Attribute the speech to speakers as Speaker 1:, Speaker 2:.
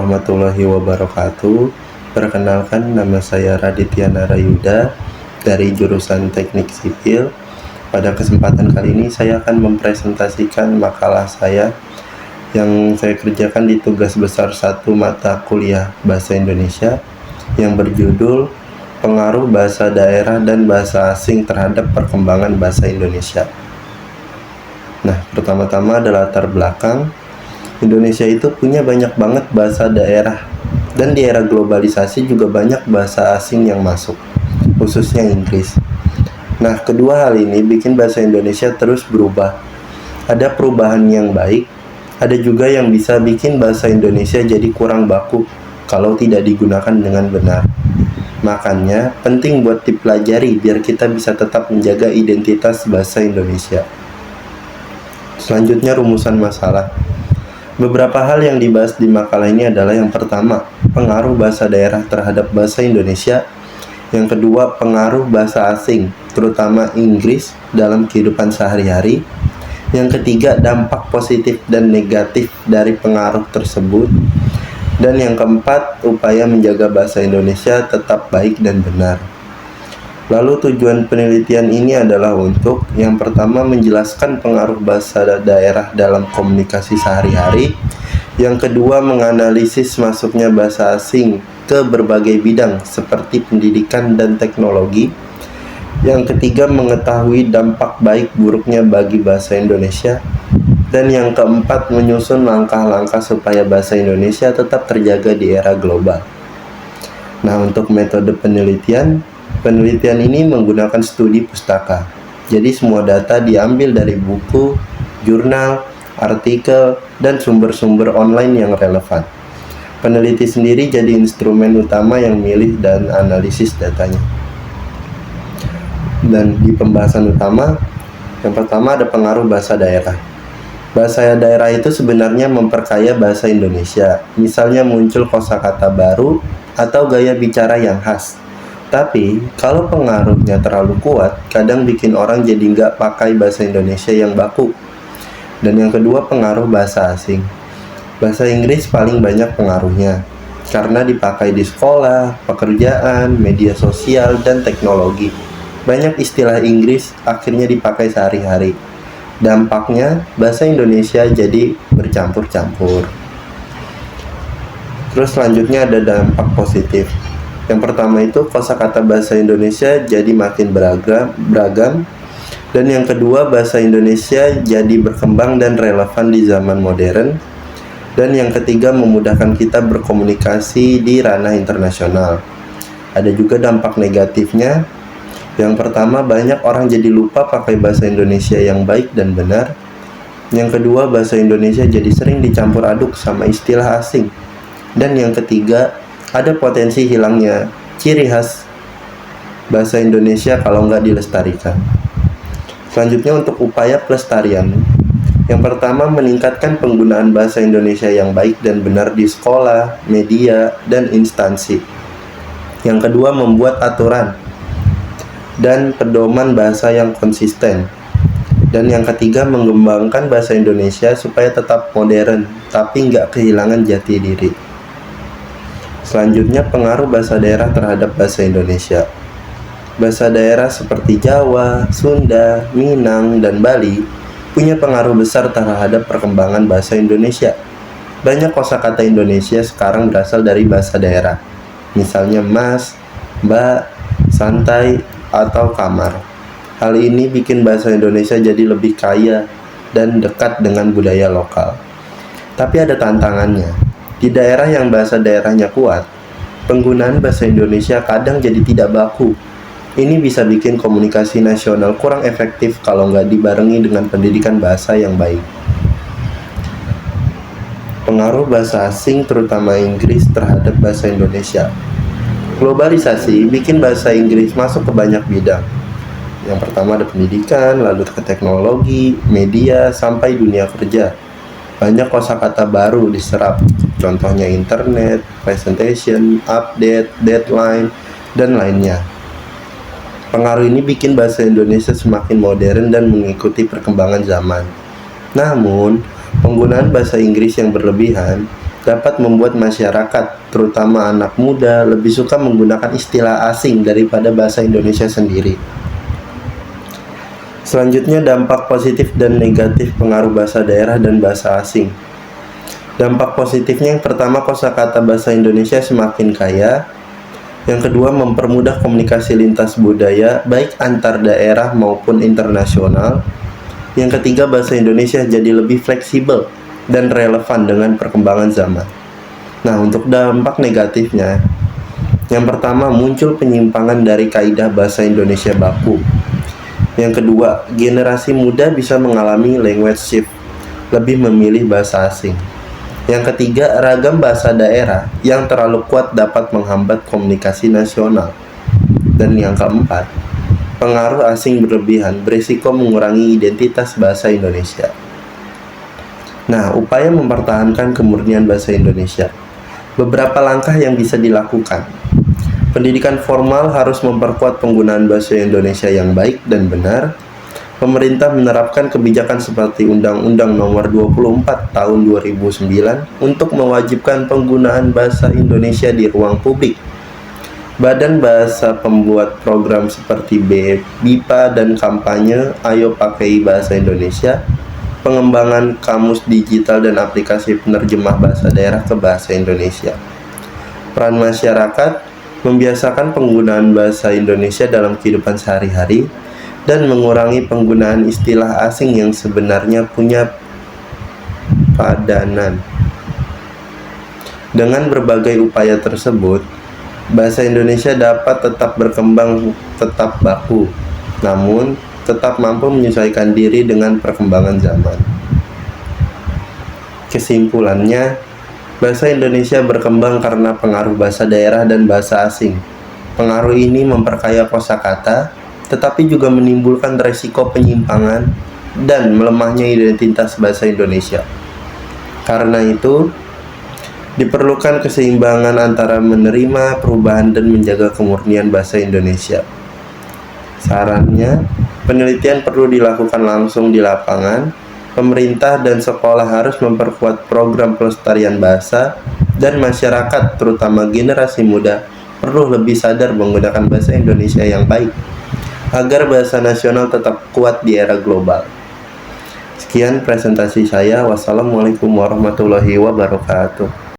Speaker 1: warahmatullahi wabarakatuh. Perkenalkan, nama saya Raditya Narayuda dari jurusan Teknik Sipil. Pada kesempatan kali ini saya akan mempresentasikan makalah saya yang saya kerjakan di tugas besar 1 mata kuliah Bahasa Indonesia yang berjudul Pengaruh Bahasa Daerah dan Bahasa Asing terhadap Perkembangan Bahasa Indonesia. Nah, pertama-tama adalah latar belakang. Indonesia itu punya banyak banget bahasa daerah, dan di era globalisasi juga banyak bahasa asing yang masuk, khususnya Inggris. Nah, kedua hal ini bikin bahasa Indonesia terus berubah. Ada perubahan yang baik, ada juga yang bisa bikin bahasa Indonesia jadi kurang baku kalau tidak digunakan dengan benar. Makanya penting buat dipelajari biar kita bisa tetap menjaga identitas bahasa Indonesia. Selanjutnya, rumusan masalah. Beberapa hal yang dibahas di makalah ini adalah yang pertama, pengaruh bahasa daerah terhadap bahasa Indonesia. Yang kedua, pengaruh bahasa asing, terutama Inggris, dalam kehidupan sehari-hari. Yang ketiga, dampak positif dan negatif dari pengaruh tersebut. Dan yang keempat, upaya menjaga bahasa Indonesia tetap baik dan benar. Lalu tujuan penelitian ini adalah untuk yang pertama menjelaskan pengaruh bahasa daerah dalam komunikasi sehari-hari. Yang kedua, menganalisis masuknya bahasa asing ke berbagai bidang seperti pendidikan dan teknologi. Yang ketiga, mengetahui dampak baik buruknya bagi bahasa Indonesia. Dan yang keempat, menyusun langkah-langkah supaya bahasa Indonesia tetap terjaga di era global. Nah, untuk metode penelitian ini menggunakan studi pustaka. Jadi semua data diambil dari buku, jurnal, artikel, dan sumber-sumber online yang relevan. Peneliti sendiri jadi instrumen utama yang milih dan analisis datanya. Dan di pembahasan utama, yang pertama ada pengaruh bahasa daerah. Bahasa daerah itu sebenarnya memperkaya bahasa Indonesia. Misalnya muncul kosakata baru atau gaya bicara yang khas. Tapi, kalau pengaruhnya terlalu kuat, kadang bikin orang jadi nggak pakai bahasa Indonesia yang baku. Dan yang kedua, pengaruh bahasa asing. Bahasa Inggris paling banyak pengaruhnya, karena dipakai di sekolah, pekerjaan, media sosial, dan teknologi. Banyak istilah Inggris akhirnya dipakai sehari-hari. Dampaknya, bahasa Indonesia jadi bercampur-campur. Terus selanjutnya ada dampak positif. Yang pertama itu kosakata bahasa Indonesia jadi makin beragam. Dan yang kedua, bahasa Indonesia jadi berkembang dan relevan di zaman modern. Dan yang ketiga, memudahkan kita berkomunikasi di ranah internasional. Ada juga dampak negatifnya. Yang pertama, banyak orang jadi lupa pakai bahasa Indonesia yang baik dan benar. Yang kedua, bahasa Indonesia jadi sering dicampur aduk sama istilah asing. Dan yang ketiga, ada potensi hilangnya ciri khas bahasa Indonesia kalau nggak dilestarikan. Selanjutnya untuk upaya pelestarian. Yang pertama, meningkatkan penggunaan bahasa Indonesia yang baik dan benar di sekolah, media, dan instansi. Yang kedua, membuat aturan dan pedoman bahasa yang konsisten. Dan yang ketiga, mengembangkan bahasa Indonesia supaya tetap modern, tapi nggak kehilangan jati diri. Selanjutnya, pengaruh bahasa daerah terhadap bahasa Indonesia. Bahasa daerah seperti Jawa, Sunda, Minang, dan Bali punya pengaruh besar terhadap perkembangan bahasa Indonesia. Banyak kosakata Indonesia sekarang berasal dari bahasa daerah. Misalnya mas, mbak, santai, atau kamar. Hal ini bikin bahasa Indonesia jadi lebih kaya dan dekat dengan budaya lokal. Tapi ada tantangannya. Di daerah yang bahasa daerahnya kuat, penggunaan bahasa Indonesia kadang jadi tidak baku. Ini bisa bikin komunikasi nasional kurang efektif kalau nggak dibarengi dengan pendidikan bahasa yang baik. Pengaruh bahasa asing, terutama Inggris, terhadap bahasa Indonesia. Globalisasi bikin bahasa Inggris masuk ke banyak bidang. Yang pertama ada pendidikan, lalu ke teknologi, media, sampai dunia kerja. Banyak kosakata baru diserap, contohnya internet, presentation, update, deadline, dan lainnya. Pengaruh ini bikin bahasa Indonesia semakin modern dan mengikuti perkembangan zaman. Namun, penggunaan bahasa Inggris yang berlebihan dapat membuat masyarakat, terutama anak muda, lebih suka menggunakan istilah asing daripada bahasa Indonesia sendiri. Selanjutnya, dampak positif dan negatif pengaruh bahasa daerah dan bahasa asing. Dampak positifnya yang pertama, kosakata bahasa Indonesia semakin kaya. Yang kedua, mempermudah komunikasi lintas budaya, baik antar daerah maupun internasional. Yang ketiga, bahasa Indonesia jadi lebih fleksibel dan relevan dengan perkembangan zaman. Nah, untuk dampak negatifnya, yang pertama, muncul penyimpangan dari kaidah bahasa Indonesia baku. Yang kedua, generasi muda bisa mengalami language shift, lebih memilih bahasa asing. Yang ketiga, ragam bahasa daerah yang terlalu kuat dapat menghambat komunikasi nasional. Dan yang keempat, pengaruh asing berlebihan berisiko mengurangi identitas bahasa Indonesia. Nah, upaya mempertahankan kemurnian bahasa Indonesia. Beberapa langkah yang bisa dilakukan. Pendidikan formal harus memperkuat penggunaan bahasa Indonesia yang baik dan benar. Pemerintah menerapkan kebijakan seperti Undang-Undang Nomor 24 Tahun 2009 untuk mewajibkan penggunaan bahasa Indonesia di ruang publik. Badan bahasa pembuat program seperti BIPA dan kampanye Ayo Pakai Bahasa Indonesia, pengembangan kamus digital dan aplikasi penerjemah bahasa daerah ke bahasa Indonesia. Peran masyarakat membiasakan penggunaan bahasa Indonesia dalam kehidupan sehari-hari dan mengurangi penggunaan istilah asing yang sebenarnya punya padanan. Dengan berbagai upaya tersebut, bahasa Indonesia dapat tetap berkembang, tetap baku, namun tetap mampu menyesuaikan diri dengan perkembangan zaman. Kesimpulannya, bahasa Indonesia berkembang karena pengaruh bahasa daerah dan bahasa asing. Pengaruh ini memperkaya kosakata, tetapi juga menimbulkan resiko penyimpangan dan melemahnya identitas bahasa Indonesia. Karena itu, diperlukan keseimbangan antara menerima perubahan dan menjaga kemurnian bahasa Indonesia. Sarannya, penelitian perlu dilakukan langsung di lapangan. Pemerintah dan sekolah harus memperkuat program pelestarian bahasa, dan masyarakat, terutama generasi muda, perlu lebih sadar menggunakan bahasa Indonesia yang baik agar bahasa nasional tetap kuat di era global. Sekian presentasi saya. Wassalamualaikum warahmatullahi wabarakatuh.